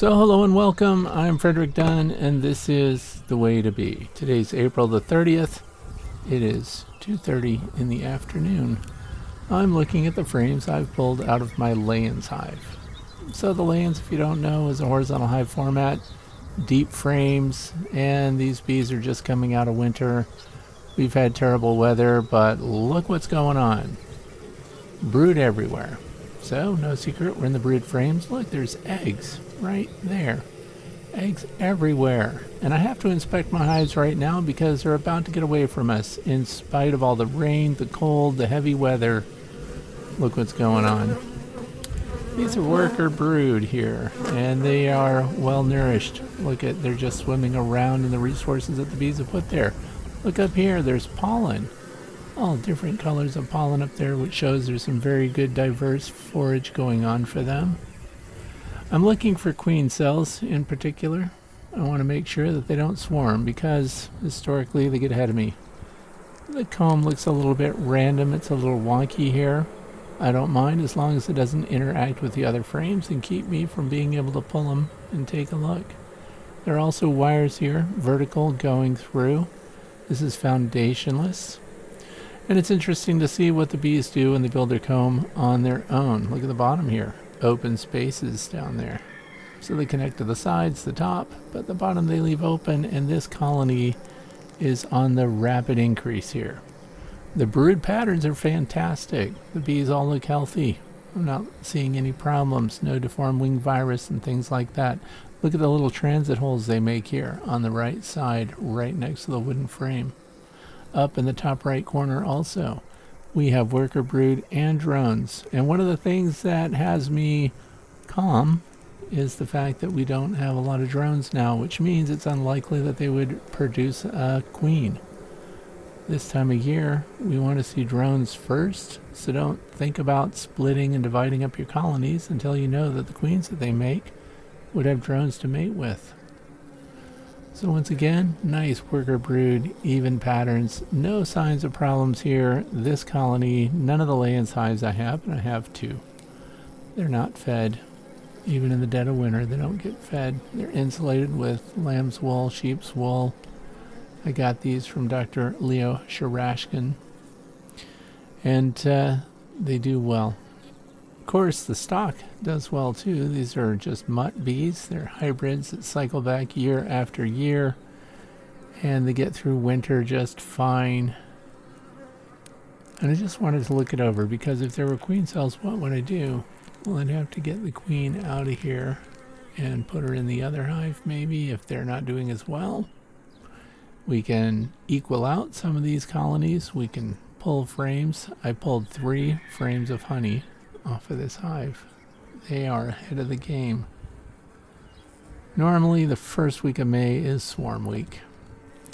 So hello and welcome. I'm Frederick Dunn and this is The Way to Be. Today's April the 30th. It is 2:30 in the afternoon. I'm looking at the frames I've pulled out of my Layens Hive. So the Layens, if you don't know, is a horizontal hive format, deep frames, and these bees are just coming out of winter. We've had terrible weather, but look what's going on. Brood everywhere. So, no secret, we're in the brood frames. Look, there's eggs right there. Eggs everywhere. And I have to inspect my hives right now because they're about to get away from us. In spite of all the rain, the cold, the heavy weather, look what's going on. These are worker brood here, and they are well nourished. Look at, they're just swimming around in the resources that the bees have put there. Look up here, there's pollen. All different colors of pollen up there, which shows there's some very good diverse forage going on for them. I'm looking for queen cells in particular. I want to make sure that they don't swarm because historically they get ahead of me. The comb looks a little bit random. It's a little wonky here. I don't mind as long as it doesn't interact with the other frames and keep me from being able to pull them and take a look. There are also wires here, vertical going through. This is foundationless. And it's interesting to see what the bees do when they build their comb on their own. Look at the bottom here. Open spaces down there. So they connect to the sides, the top, but the bottom they leave open, and this colony is on the rapid increase here. The brood patterns are fantastic. The bees all look healthy. I'm not seeing any problems. No deformed wing virus and things like that. Look at the little transit holes they make here on the right side, right next to the wooden frame. Up in the top right corner also, we have worker brood and drones. And one of the things that has me calm is the fact that we don't have a lot of drones now, which means it's unlikely that they would produce a queen. This time of year, we want to see drones first, so don't think about splitting and dividing up your colonies until you know that the queens that they make would have drones to mate with. So once again, nice worker brood, even patterns, no signs of problems here. This colony, none of the Layens hives I have, and I have two. They're not fed. Even in the dead of winter, they don't get fed. They're insulated with lamb's wool, sheep's wool. I got these from Dr. Leo Sharashkin, and they do well. Of course, the stock does well too. These are just mutt bees. They're hybrids that cycle back year after year, and they get through winter just fine. And I just wanted to look it over because if there were queen cells, what would I do? Well, I'd have to get the queen out of here and put her in the other hive maybe if they're not doing as well. We can equal out some of these colonies. We can pull frames. I pulled 3 frames of honey off of this hive. They are ahead of the game. Normally the first week of May is swarm week,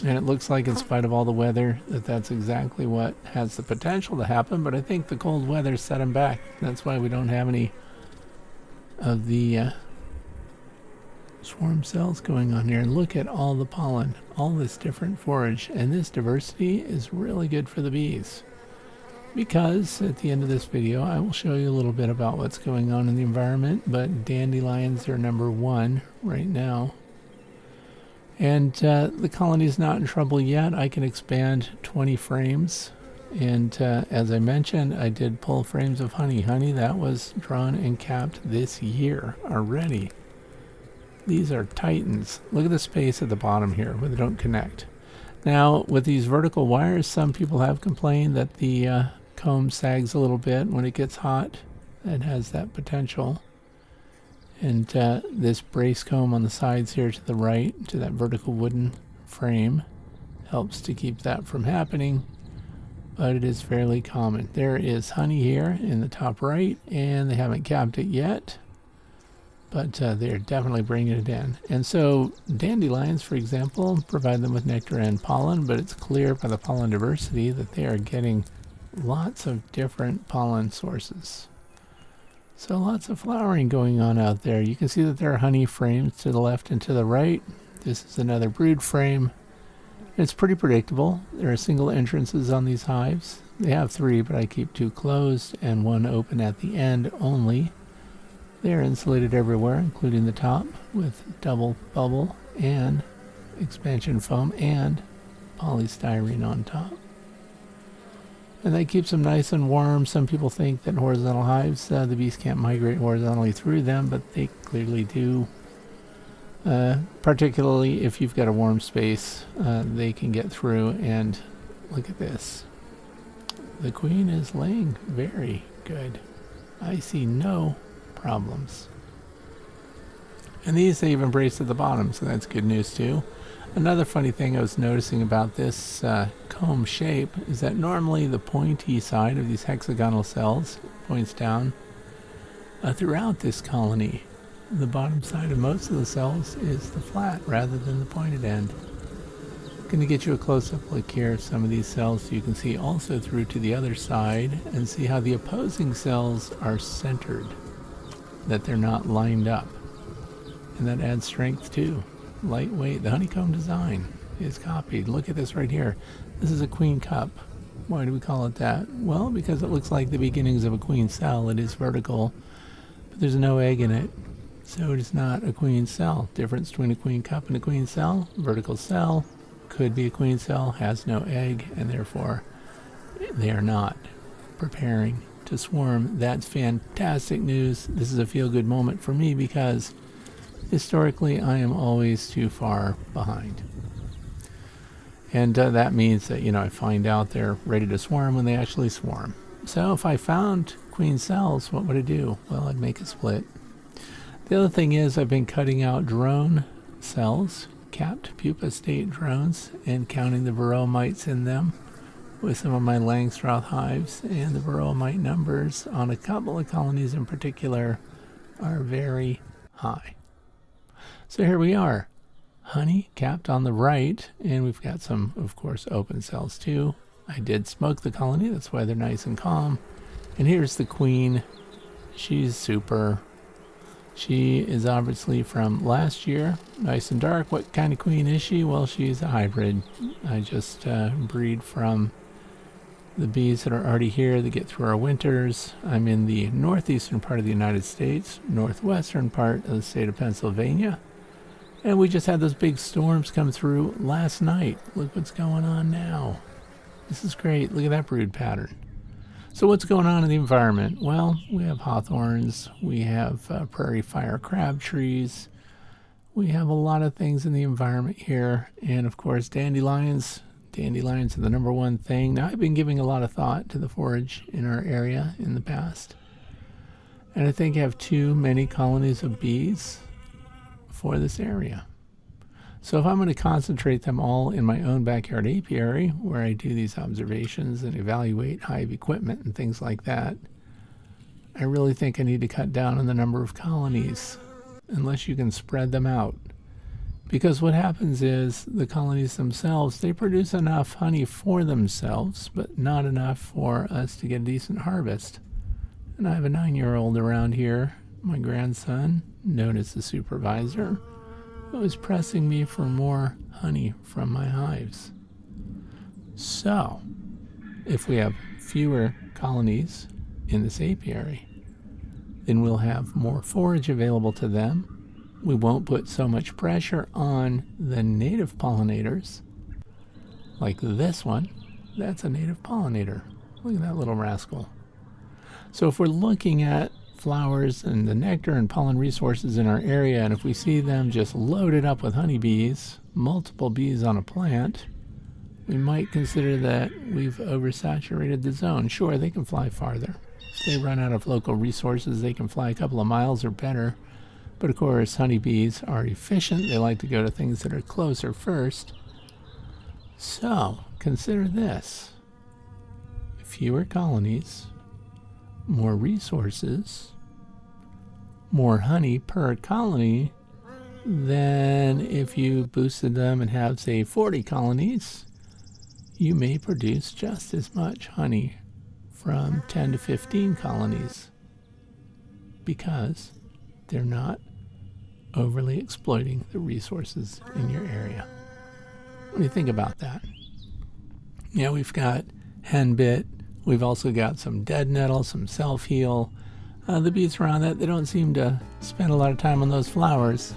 and it looks like in spite of all the weather that that's exactly what has the potential to happen, but I think the cold weather set them back. That's why we don't have any of the swarm cells going on here. And look at all the pollen, all this different forage, and this diversity is really good for the bees. Because at the end of this video I will show you a little bit about what's going on in the environment, but dandelions are number 1 right now. And the colony's not in trouble yet. I can expand 20 frames, and as I mentioned, I did pull frames of honey. Honey that was drawn and capped this year already. These are titans. Look at the space at the bottom here where they don't connect. Now with these vertical wires, some people have complained that the comb sags a little bit when it gets hot. It has that potential. And this brace comb on the sides here to the right, to that vertical wooden frame, helps to keep that from happening, but it is fairly common. There is honey here in the top right, and they haven't capped it yet, but they're definitely bringing it in. And so dandelions, for example, provide them with nectar and pollen, but it's clear by the pollen diversity that they are getting lots of different pollen sources. So lots of flowering going on out there. You can see that there are honey frames to the left and to the right. This is another brood frame. It's pretty predictable. There are single entrances on these hives. They have 3, but I keep 2 closed and 1 open at the end only. They are insulated everywhere, including the top, with double bubble and expansion foam and polystyrene on top. And that keeps them nice and warm. Some people think that horizontal hives, the bees can't migrate horizontally through them, but they clearly do. Particularly if you've got a warm space, they can get through. And look at this. The queen is laying very good. I see no problems. And these they've embraced at the bottom, so that's good news too. Another funny thing I was noticing about this comb shape is that normally the pointy side of these hexagonal cells points down. Throughout this colony, the bottom side of most of the cells is the flat rather than the pointed end. I'm going to get you a close-up look here of some of these cells so you can see also through to the other side and see how the opposing cells are centered, that they're not lined up. And that adds strength too. Lightweight. The honeycomb design is copied. Look at this right here. This is a queen cup. Why do we call it that? Well, because it looks like the beginnings of a queen cell. It is vertical, but there's no egg in it, so it is not a queen cell. Difference between a queen cup and a queen cell: vertical cell could be a queen cell, has no egg, and therefore they are not preparing to swarm. That's fantastic news. This is a feel-good moment for me because historically I am always too far behind. And that means that, I find out they're ready to swarm when they actually swarm. So if I found queen cells, what would I do? Well, I'd make a split. The other thing is I've been cutting out drone cells, capped pupa state drones, and counting the varroa mites in them with some of my Langstroth hives, and the varroa mite numbers on a couple of colonies in particular are very high. So here we are, honey capped on the right, and we've got some, of course, open cells too. I did smoke the colony, that's why they're nice and calm. And here's the queen. She's super. She is obviously from last year, nice and dark. What kind of queen is she? Well, she's a hybrid. I just breed from the bees that are already here that get through our winters. I'm in the northeastern part of the United States, northwestern part of the state of Pennsylvania. And we just had those big storms come through last night. Look what's going on now. This is great. Look at that brood pattern. So what's going on in the environment? Well, we have hawthorns, we have prairie fire crab trees, we have a lot of things in the environment here, and of course dandelions. Dandelions are the number one thing. Now, I've been giving a lot of thought to the forage in our area in the past, and I think I have too many colonies of bees for this area. So if I'm going to concentrate them all in my own backyard apiary, where I do these observations and evaluate hive equipment and things like that, I really think I need to cut down on the number of colonies, unless you can spread them out. Because what happens is the colonies themselves, they produce enough honey for themselves, but not enough for us to get a decent harvest. And I have a 9-year-old around here, my grandson, known as the supervisor, who is pressing me for more honey from my hives. So, if we have fewer colonies in this apiary, then we'll have more forage available to them. We won't put so much pressure on the native pollinators, like this one. That's a native pollinator. Look at that little rascal. So if we're looking at flowers and the nectar and pollen resources in our area, and if we see them just loaded up with honeybees, multiple bees on a plant, we might consider that we've oversaturated the zone. Sure, they can fly farther. If they run out of local resources, they can fly a couple of miles or better. But of course, honeybees are efficient. They like to go to things that are closer first. So, consider this. Fewer colonies, more resources, more honey per colony than if you boosted them and have, say, 40 colonies. You may produce just as much honey from 10 to 15 colonies because they're not overly exploiting the resources in your area. What do you think about that? We've got henbit. We've also got some dead nettle, some self-heal. The bees around that, they don't seem to spend a lot of time on those flowers.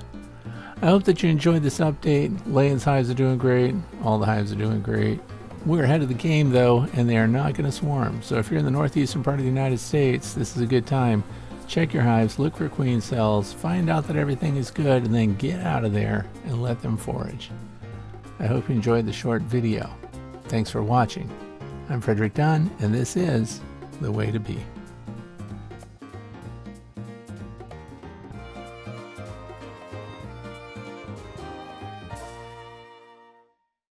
I hope that you enjoyed this update. Layens Hives are doing great. All the hives are doing great. We're ahead of the game though, and they are not going to swarm. So if you're in the northeastern part of the United States, this is a good time. Check your hives, look for queen cells, find out that everything is good, and then get out of there and let them forage. I hope you enjoyed the short video. Thanks for watching. I'm Frederick Dunn, and this is The Way to Be.